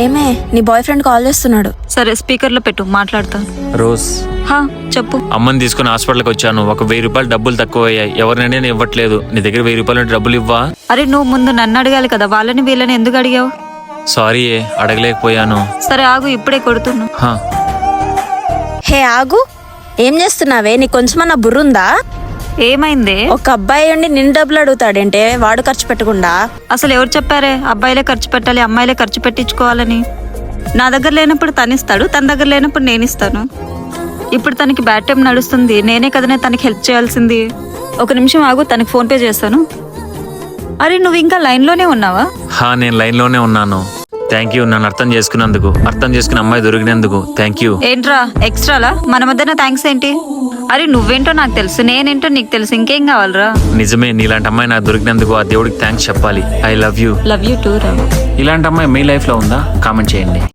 ఏమే నీ boy friend call చేస్తున్నాడు. సరే స్పీకర్ లో పెట్టు, మాట్లాడతా. రోజ్, హా చెప్పు. అమ్మని తీసుకుని హాస్పిటల్కి వచ్చాను. ఒక 1000 రూపాయలు డబ్బులు తక్కువ అయ్యాయి. ఎవరినైనా నేను ఇవ్వట్లేదు. నీ దగ్గర 1000 రూపాయలు డబ్బులు ఇవ్వా? అరే నువ్వు ముందు నన్ను అడగాలి కదా, వాళ్ళని వీళ్ళని ఎందుకు అడిగావు? సారీ, అడగలేకపోయాను. సరే ఆగు, ఇప్పుడే కొడుతున్నా. హా, హే ఆగు, ఏం చేస్తున్నావే? నీకు కొంచెమన్నా బుర్రుందా? ఏమైందే? ఒక అబ్బాయి ఉండి నిన్ను డబ్బులు అడుగుతాడంటే వాడు ఖర్చు పెట్టకుండా. అసలు ఎవరు చెప్పారే అబ్బాయిలే ఖర్చు పెట్టాలి, అమ్మాయిలే ఖర్చు పెట్టించుకోవాలని? నా దగ్గర లేనప్పుడు తను ఇస్తాడు, తన దగ్గర లేనప్పుడు నేను ఇస్తాను. ఇప్పుడు తనకి బ్యాడ్ టైం నడుస్తుంది, నేనే కదనే తనకి హెల్ప్ చేయాల్సింది. ఒక నిమిషం ఆగు, తనకి ఫోన్ పే చేస్తాను. అరే నువ్వు ఇంకా లైన్లోనే ఉన్నావా? హా, నేను లైన్లోనే ఉన్నాను. థ్యాంక్ యూ, నన్ను అర్థం చేసుకున్నందుకు, అర్థం చేసుకున్న అమ్మాయి దొరికినందుకు థ్యాంక్ యూ. ఏంట్రా ఎక్స్ట్రాలా? మన మధ్యన థ్యాంక్స్ ఏంటి? అరే నువ్వేంటో నాకు తెలుసు, నేనేంటో నీకు తెలుసు, ఇంకేం కావాలరా? నిజమే, నీలాంటి అమ్మాయి నాకు దొరికినందుకు ఆ దేవుడికి థ్యాంక్స్ చెప్పాలి. I love you. Love you two రా. ఇలాంటి అమ్మాయి మీ లైఫ్లో ఉందా? కామెంట్ చేయండి.